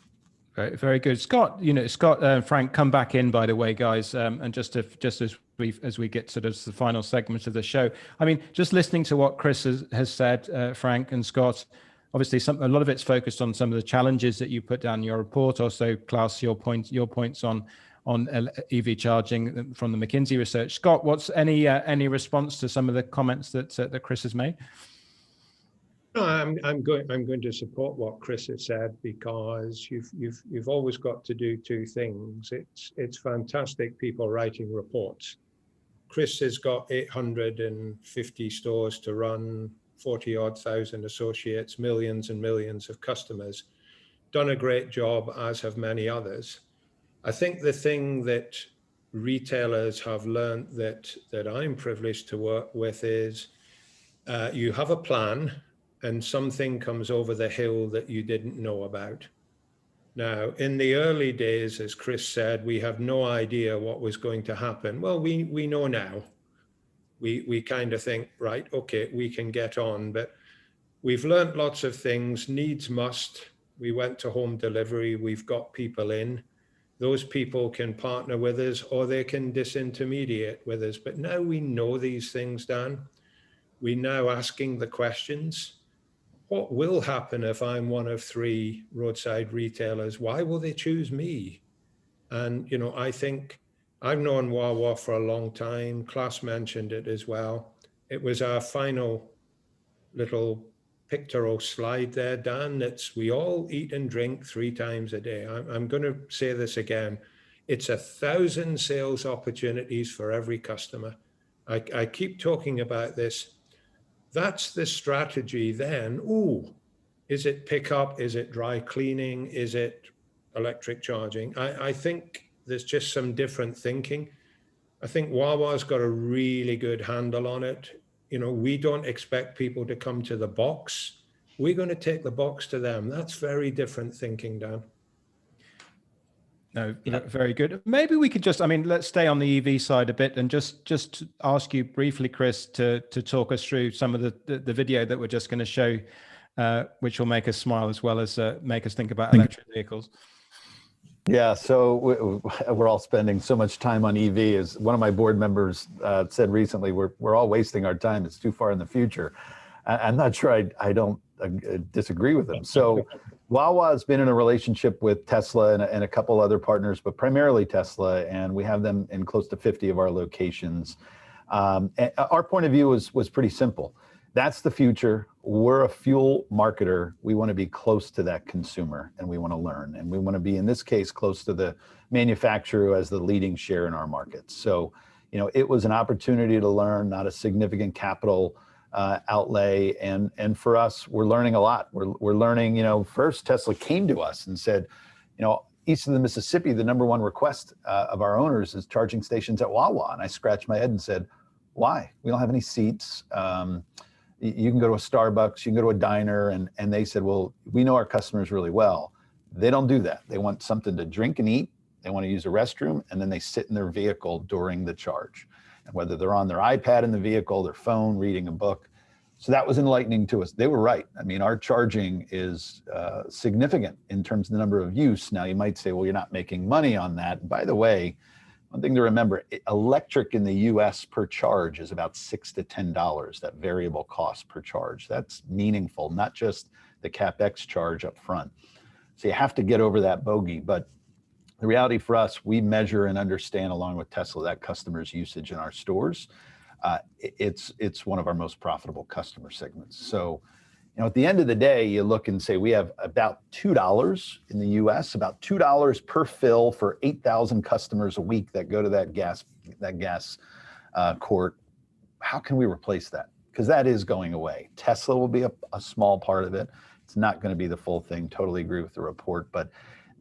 [SPEAKER 1] Very, very good. Scott, Scott and Frank, come back in, by the way, guys. And just as we get to the final segment of the show, I mean, just listening to what Chris has said, Frank and Scott, obviously a lot of it's focused on some of the challenges that you put down in your report. Also, Klaas, your points on EV charging from the McKinsey research. Scott, what's any response to some of the comments that Chris has made?
[SPEAKER 3] No, I'm going to support what Chris has said, because you've always got to do two things. It's fantastic people writing reports. Chris has got 850 stores to run, 40 odd thousand associates, millions and millions of customers, done a great job, as have many others. I think the thing that retailers have learned that I'm privileged to work with is you have a plan and something comes over the hill that you didn't know about. Now, in the early days, as Chris said, we have no idea what was going to happen. Well, we know now. We kind of think, right, okay, we can get on, but we've learned lots of things, needs must. We went to home delivery, we've got people in. Those people can partner with us or they can disintermediate with us. But now we know these things, Dan. We're now asking the questions. What will happen if I'm one of 3 roadside retailers? Why will they choose me? And, you know, I think I've known Wawa for a long time. Klaas mentioned it as well. It was our final little pictorial slide there, Dan, that's we all eat and drink 3 times a day. I'm going to say this again. It's 1,000 sales opportunities for every customer. I keep talking about this. That's the strategy then. Ooh, is it pickup? Is it dry cleaning? Is it electric charging? I think there's just some different thinking. I think Wawa's got a really good handle on it. You know, we don't expect people to come to the box. We're going to take the box to them. That's very different thinking, Dan.
[SPEAKER 1] No, very good. Maybe we could just, I mean, let's stay on the EV side a bit and just ask you briefly, Chris, to talk us through some of the video that we're just going to show, which will make us smile as well as make us think about electric vehicles.
[SPEAKER 5] Yeah, so we're all spending so much time on EV. As one of my board members said recently, we're all wasting our time. It's too far in the future. I'm not sure I don't disagree with him. So Wawa has been in a relationship with Tesla and a couple other partners, but primarily Tesla, and we have them in close to 50 of our locations. And our point of view was pretty simple. That's the future. We're a fuel marketer. We want to be close to that consumer and we want to learn. And we want to be, in this case, close to the manufacturer who has the leading share in our markets. So, you know, it was an opportunity to learn, not a significant capital outlay. And for us, we're learning a lot. We're learning, you know, first Tesla came to us and said, you know, east of the Mississippi, the #1 request of our owners is charging stations at Wawa. And I scratched my head and said, why? We don't have any seats. You can go to a Starbucks, you can go to a diner, and they said, well, we know our customers really well. They don't do that. They want something to drink and eat. They want to use a restroom, and then they sit in their vehicle during the charge. And whether they're on their iPad in the vehicle, their phone, reading a book. So that was enlightening to us. They were right. I mean, our charging is significant in terms of the number of use. Now, you might say, well, you're not making money on that. By the way, one thing to remember, electric in the US per charge is about $6 to $10, that variable cost per charge. That's meaningful, not just the CapEx charge up front. So you have to get over that bogey. But the reality for us, we measure and understand, along with Tesla, that customer's usage in our stores. It's one of our most profitable customer segments. So, you know, at the end of the day, you look and say we have about $2 in the US, about $2 per fill for 8,000 customers a week that go to that gas court. How can we replace that? Because that is going away. Tesla will be a small part of it. It's not going to be the full thing. Totally agree with the report, but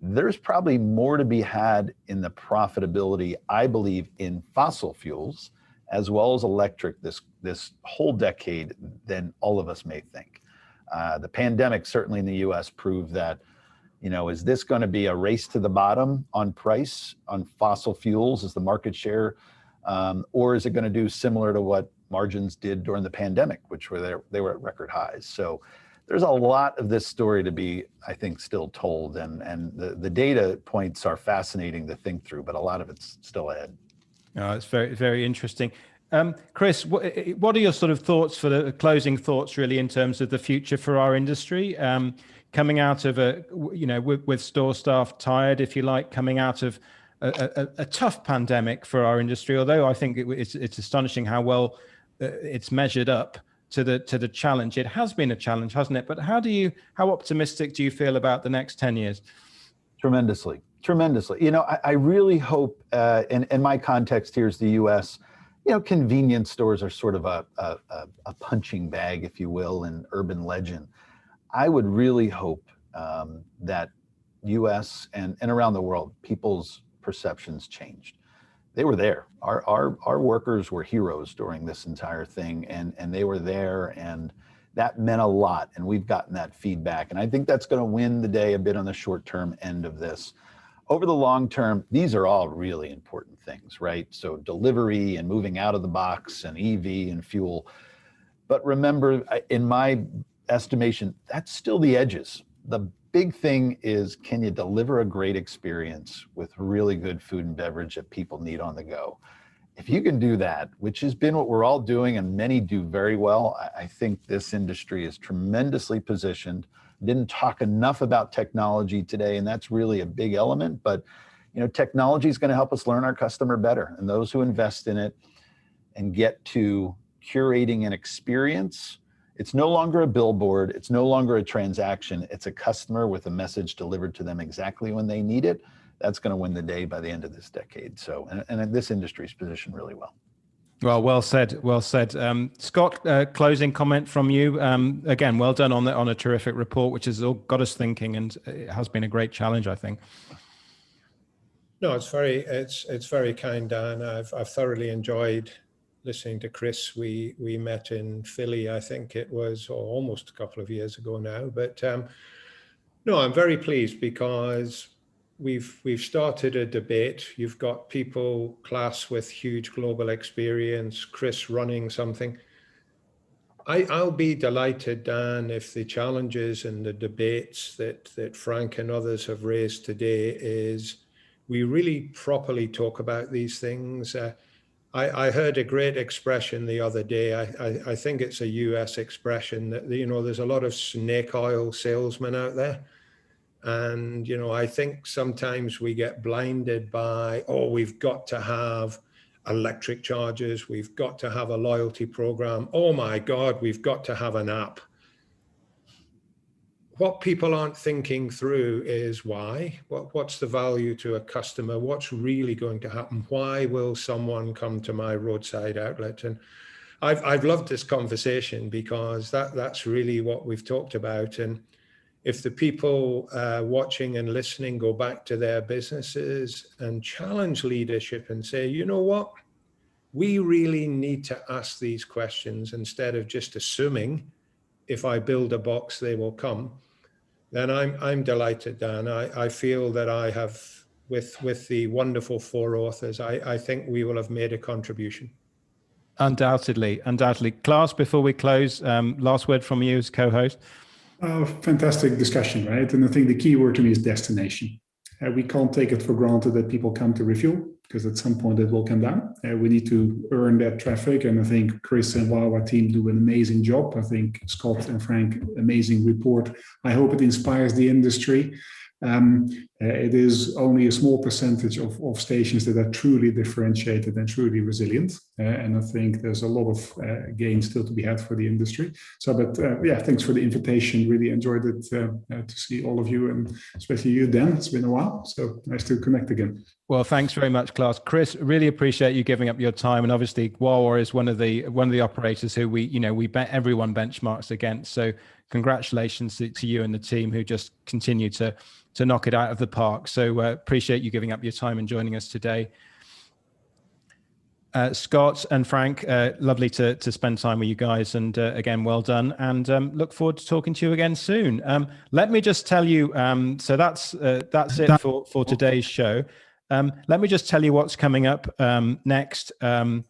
[SPEAKER 5] there's probably more to be had in the profitability, I believe, in fossil fuels as well as electric this whole decade than all of us may think. The pandemic, certainly in the US, proved that, you know, is this going to be a race to the bottom on price on fossil fuels as the market share, or is it going to do similar to what margins did during the pandemic, which they were at record highs? So there's a lot of this story to be, I think, still told, and the data points are fascinating to think through, but a lot of it's still ahead.
[SPEAKER 1] It's very, very interesting. Chris, what are your sort of thoughts for the closing thoughts, really, in terms of the future for our industry? Coming out of with store staff tired, if you like, coming out of a tough pandemic for our industry, although I think it's astonishing how well it's measured up to the challenge. It has been a challenge, hasn't it? But how optimistic do you feel about the next 10 years? Tremendously.
[SPEAKER 5] You know, I really hope, and my context here is the US, convenience stores are sort of a punching bag, if you will, in urban legend. I would really hope that US and around the world, people's perceptions changed. They were there. Our workers were heroes during this entire thing, and they were there, and that meant a lot. And we've gotten that feedback. And I think that's going to win the day a bit on the short-term end of this. Over the long term, these are all really important things, right? So delivery and moving out of the box and EV and fuel. But remember, in my estimation, that's still the edges. The big thing is, can you deliver a great experience with really good food and beverage that people need on the go? If you can do that, which has been what we're all doing and many do very well, I think this industry is tremendously positioned. Didn't talk enough about technology today, and that's really a big element, but technology is going to help us learn our customer better, and those who invest in it and get to curating an experience. It's no longer a billboard. It's no longer a transaction. It's a customer with a message delivered to them exactly when they need it. That's going to win the day by the end of this decade. So, and this industry is positioned really well.
[SPEAKER 1] Well said. Well said. Scott, closing comment from you. Again, well done on a terrific report, which has all got us thinking, and it has been a great challenge, I think.
[SPEAKER 3] No, it's very kind, Dan. I've thoroughly enjoyed listening to Chris. We met in Philly, I think it was, or almost a couple of years ago now. But no, I'm very pleased because we've started a debate. You've got people, Klaas with huge global experience, Chris running something. I'll be delighted, Dan, if the challenges and the debates that Frank and others have raised today is we really properly talk about these things. I heard a great expression the other day. I think it's a US expression that, there's a lot of snake oil salesmen out there. And, I think sometimes we get blinded by, we've got to have electric chargers. We've got to have a loyalty program. Oh my God, we've got to have an app. What people aren't thinking through is why. What's the value to a customer? What's really going to happen? Why will someone come to my roadside outlet? And I've loved this conversation because that's really what we've talked about. And if the people watching and listening go back to their businesses and challenge leadership and say, you know what? We really need to ask these questions instead of just assuming if I build a box, they will come. Then I'm delighted, Dan. I feel that I have, with the wonderful four authors, I think we will have made a contribution.
[SPEAKER 1] Undoubtedly. Klaas, before we close, last word from you as co-host.
[SPEAKER 2] Fantastic discussion, right? And I think the key word to me is destination. We can't take it for granted that people come to refuel, because at some point it will come down. We need to earn that traffic. And I think Chris and Wawa team do an amazing job. I think Scott and Frank, amazing report. I hope it inspires the industry. It is only a small percentage of stations that are truly differentiated and truly resilient. And I think there's a lot of gain still to be had for the industry. So, thanks for the invitation. Really enjoyed it to see all of you, and especially you, Dan. It's been a while. So nice to connect again.
[SPEAKER 1] Well, thanks very much, Klaas. Chris, really appreciate you giving up your time. And obviously, Wawa is one of the operators who we bet everyone benchmarks against. So congratulations to you and the team who just continue to knock it out of the park. So appreciate you giving up your time and joining us today. Scott and Frank, lovely to spend time with you guys. And again, well done. And look forward to talking to you again soon. Let me just tell you, so that's it for today's show. Let me just tell you what's coming up next. We're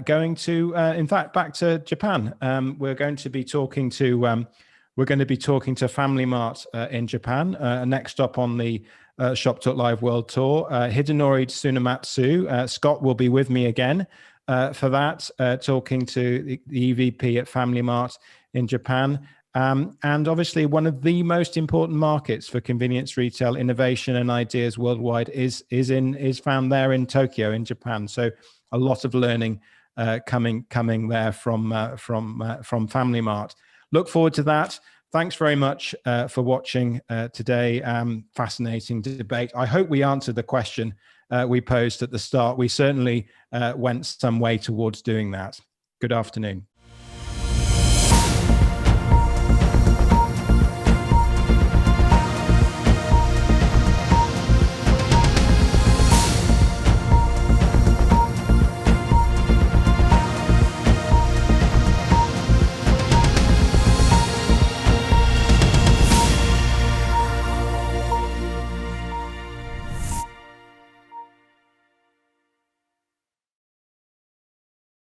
[SPEAKER 1] going to, in fact, back to Japan. We're going to be talking to Family Mart in Japan. Next stop on the Shop Talk Live World Tour, Hidenori Tsunamatsu. Scott will be with me again for that, talking to the EVP at Family Mart in Japan. And obviously, one of the most important markets for convenience retail innovation and ideas worldwide is found there in Tokyo, in Japan. So a lot of learning coming there from Family Mart. Look forward to that. Thanks very much for watching today. Fascinating debate. I hope we answered the question we posed at the start, we certainly went some way towards doing that. Good afternoon.